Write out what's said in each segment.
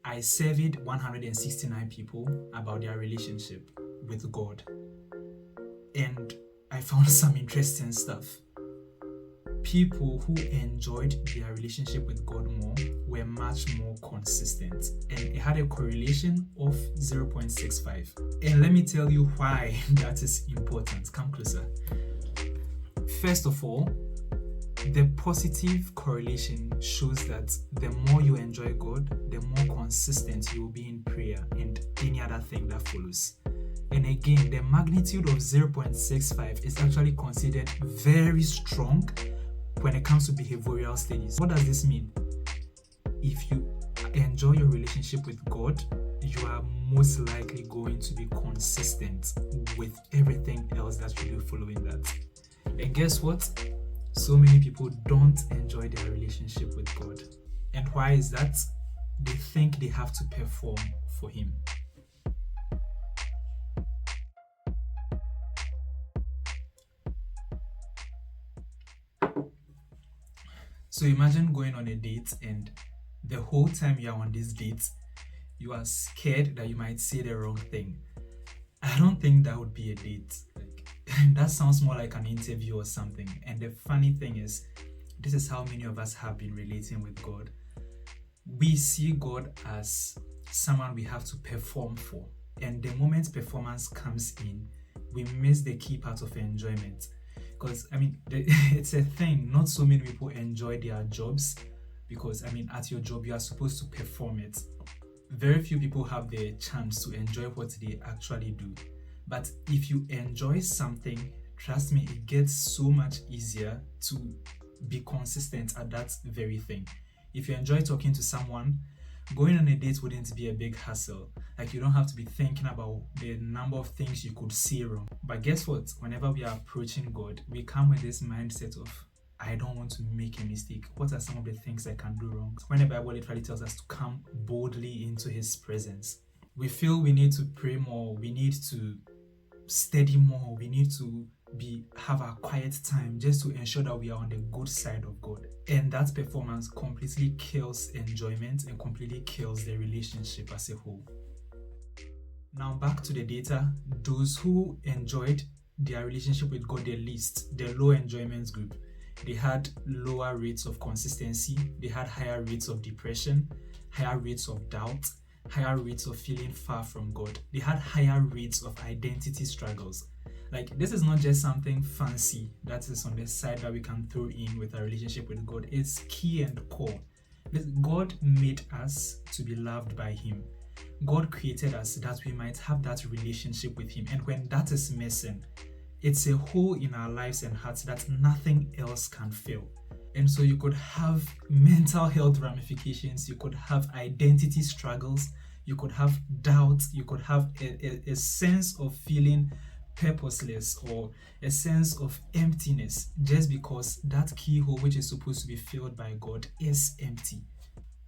I surveyed 169 people about their relationship with God, and I found some interesting stuff. People who enjoyed their relationship with God more were much more consistent, and it had a correlation of 0.65. And let me tell you why that is important. Come closer. First of all, the positive correlation shows that the more you enjoy God, the more consistent you will be in prayer and any other thing that follows. And again, the magnitude of 0.65 is actually considered very strong when it comes to behavioral studies. What does this mean? If you enjoy your relationship with God, you are most likely going to be consistent with everything else that you do following that. And guess what? So many people don't enjoy their relationship with God. And why is that? They think they have to perform for Him. So imagine going on a date, and the whole time you are on this date, you are scared that you might say the wrong thing. I don't think that would be a date. That sounds more like an interview or something. And the funny thing is, this is how many of us have been relating with God. We see God as someone we have to perform for. And the moment performance comes in, we miss the key part of enjoyment. Because, it's a thing. Not so many people enjoy their jobs because, at your job, you are supposed to perform it. Very few people have the chance to enjoy what they actually do. But if you enjoy something, trust me, it gets so much easier to be consistent at that very thing. If you enjoy talking to someone, going on a date wouldn't be a big hassle. You don't have to be thinking about the number of things you could say wrong. But guess what? Whenever we are approaching God, we come with this mindset of, I don't want to make a mistake. What are some of the things I can do wrong? When the Bible literally tells us to come boldly into His presence, we feel we need to pray more, we need to study more, we need to have a quiet time just to ensure that we are on the good side of God. And that performance completely kills enjoyment and completely kills the relationship as a whole. Now back to the data. Those who enjoyed their relationship with God the least, the low enjoyment group, they had lower rates of consistency, they had higher rates of depression, higher rates of doubt, higher rates of feeling far from God. They had higher rates of identity struggles. This is not just something fancy that is on the side that we can throw in with our relationship with God. It's key and core. God made us to be loved by Him. God created us that we might have that relationship with Him. And when that is missing, it's a hole in our lives and hearts that nothing else can fill. And so you could have mental health ramifications, you could have identity struggles, you could have doubt, you could have a sense of feeling purposeless or a sense of emptiness just because that keyhole which is supposed to be filled by God is empty.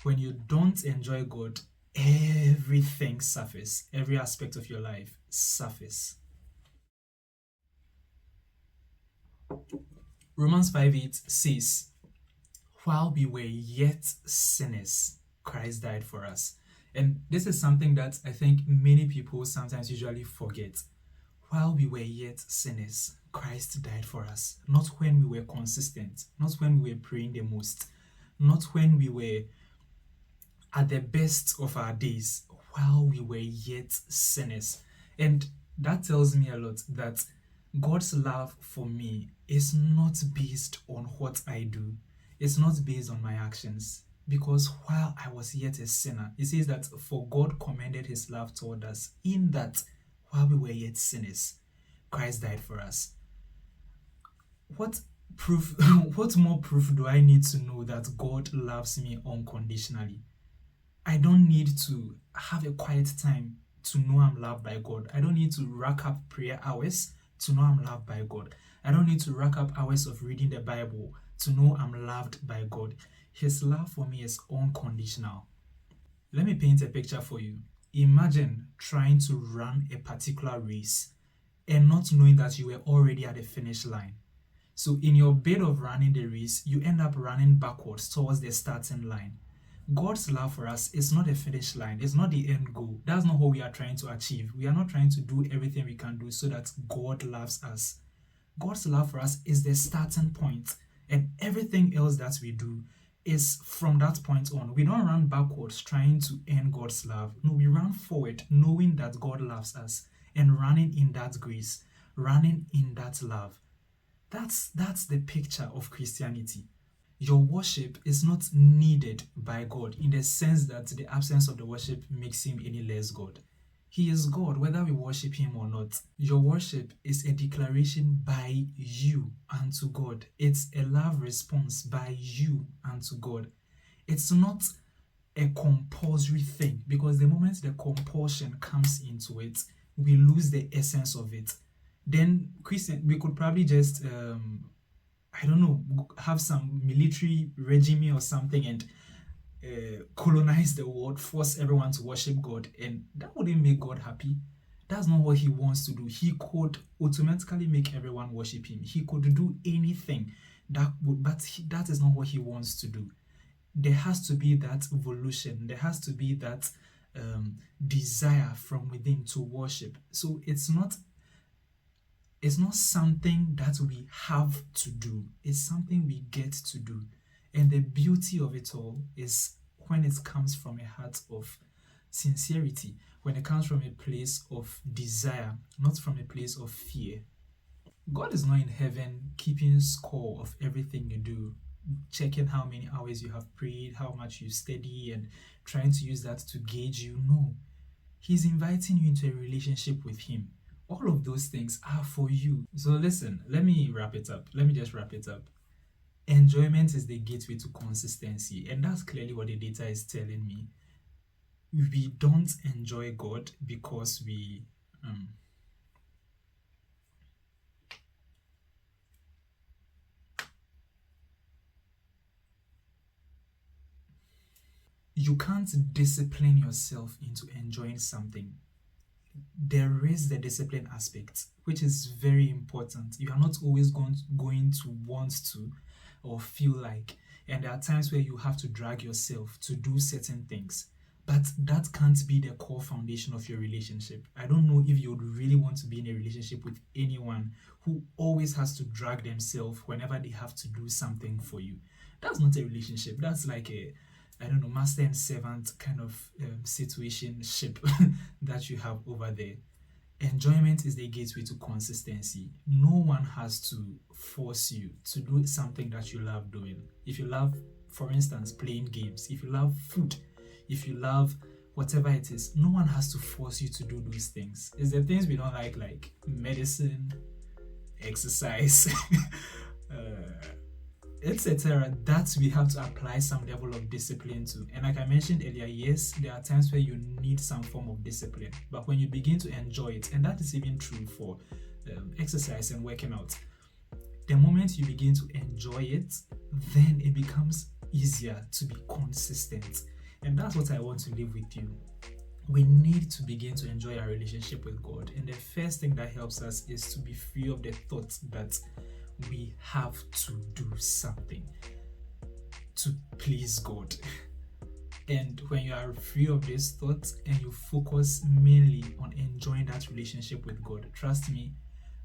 When you don't enjoy God, everything suffers. Every aspect of your life suffers. Romans 5:8 says, while we were yet sinners, Christ died for us. And this is something that I think many people sometimes usually forget. While we were yet sinners, Christ died for us. Not when we were consistent, not when we were praying the most, not when we were at the best of our days, while we were yet sinners. And that tells me a lot that God's love for me is not based on what I do. It's not based on my actions. Because while I was yet a sinner, it says that for God commended His love toward us in that while we were yet sinners, Christ died for us. What more proof do I need to know that God loves me unconditionally? I don't need to have a quiet time to know I'm loved by God. I don't need to rack up prayer hours to know I'm loved by God. I don't need to rack up hours of reading the Bible to know I'm loved by God. His love for me is unconditional. Let me paint a picture for you. Imagine trying to run a particular race and not knowing that you were already at the finish line. So in your bit of running the race, you end up running backwards towards the starting line. God's love for us is not a finish line, it's not the end goal. That's not what we are trying to achieve. We are not trying to do everything we can do so that God loves us. God's love for us is the starting point, and everything else that we do is from that point on. We don't run backwards trying to earn God's love. No, we run forward knowing that God loves us and running in that grace, running in that love. That's the picture of Christianity. Your worship is not needed by God in the sense that the absence of the worship makes him any less God. He is God, whether we worship him or not. Your worship is a declaration by you unto God. It's a love response by you unto God. It's not a compulsory thing, because the moment the compulsion comes into it, we lose the essence of it. Then Christian, we could probably just I don't know, have some military regime or something and colonize the world, force everyone to worship God, and that wouldn't make God happy. That's not what he wants to do. He could automatically make everyone worship him. He could do anything that is not what he wants to do. There has to be that evolution. There has to be that desire from within to worship. So it's not something that we have to do. It's something we get to do. And the beauty of it all is when it comes from a heart of sincerity, when it comes from a place of desire, not from a place of fear. God is not in heaven keeping score of everything you do, checking how many hours you have prayed, how much you study, and trying to use that to gauge you. No. He's inviting you into a relationship with him. All of those things are for you. So listen, let me wrap it up. Let me just wrap it up. Enjoyment is the gateway to consistency, and that's clearly what the data is telling me. We don't enjoy God because we you can't discipline yourself into enjoying something. There is the discipline aspect, which is very important. You are not always going to want to or feel like, and there are times where you have to drag yourself to do certain things, but that can't be the core foundation of your relationship. I don't know if you would really want to be in a relationship with anyone who always has to drag themselves whenever they have to do something for you. That's not a relationship. That's like a, I don't know, master and servant kind of situationship that you have over there. Enjoyment is the gateway to consistency. No one has to force you to do something that you love doing. If you love, for instance, playing games, if you love food, if you love whatever it is, no one has to force you to do those things. It's the things we don't like medicine, exercise, etc., that we have to apply some level of discipline to. And like I mentioned earlier, yes, there are times where you need some form of discipline, but when you begin to enjoy it, and that is even true for exercise and working out, the moment you begin to enjoy it, then it becomes easier to be consistent. And that's what I want to leave with you. We need to begin to enjoy our relationship with God, and the first thing that helps us is to be free of the thought that we have to do something to please God. And when you are free of these thoughts and you focus mainly on enjoying that relationship with God, trust me,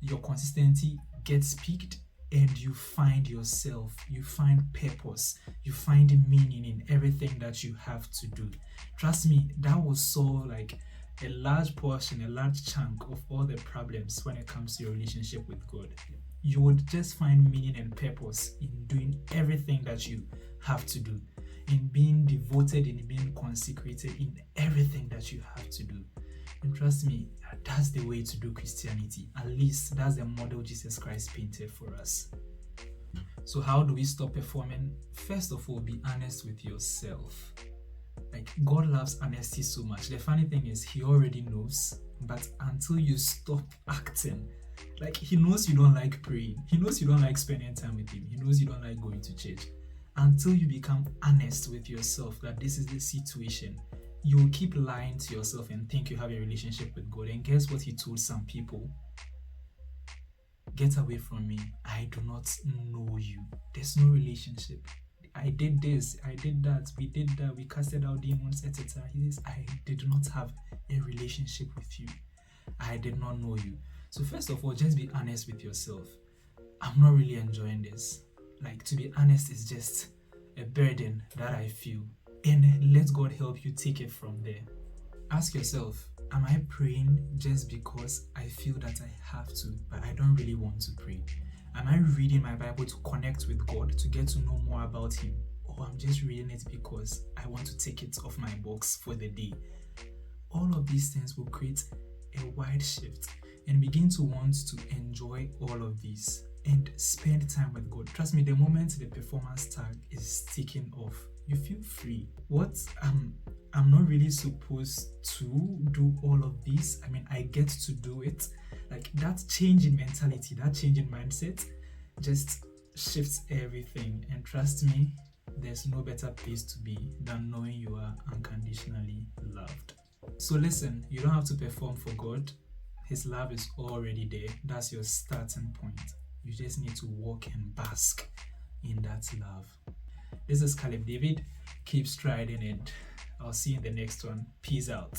your consistency gets peaked and you find yourself, you find purpose, you find meaning in everything that you have to do. Trust me, that will solve like a large portion, a large chunk of all the problems when it comes to your relationship with God. You would just find meaning and purpose in doing everything that you have to do, in being devoted, in being consecrated, in everything that you have to do. And trust me, that's the way to do Christianity. At least that's the model Jesus Christ painted for us. So how do we stop performing? First of all, be honest with yourself. Like, God loves honesty so much. The funny thing is, he already knows, but until you stop acting, like, he knows you don't like praying, he knows you don't like spending time with him, he knows you don't like going to church. Until you become honest with yourself that this is the situation, you will keep lying to yourself and think you have a relationship with God. And guess what he told some people? Get away from me, I do not know you. There's no relationship. I did this, I did that, we did that, we casted out demons, etc. He says, I did not have a relationship with you. I did not know you. So first of all, just be honest with yourself. I'm not really enjoying this. Like, to be honest, it's just a burden that I feel. And let God help you take it from there. Ask yourself, am I praying just because I feel that I have to, but I don't really want to pray? Am I reading my Bible to connect with God, to get to know more about Him? Or I'm just reading it because I want to take it off my box for the day? All of these things will create a wide shift and begin to want to enjoy all of these and spend time with God. Trust me, the moment the performance tag is taken off, you feel free. What I'm not really supposed to do all of this. I mean, I get to do it. Like, that change in mentality, that change in mindset just shifts everything. And trust me, there's no better place to be than knowing you are unconditionally loved. So listen, you don't have to perform for God. His love is already there. That's your starting point. You just need to walk and bask in that love. This is Caleb David. Keep striding, and I'll see you in the next one. Peace out.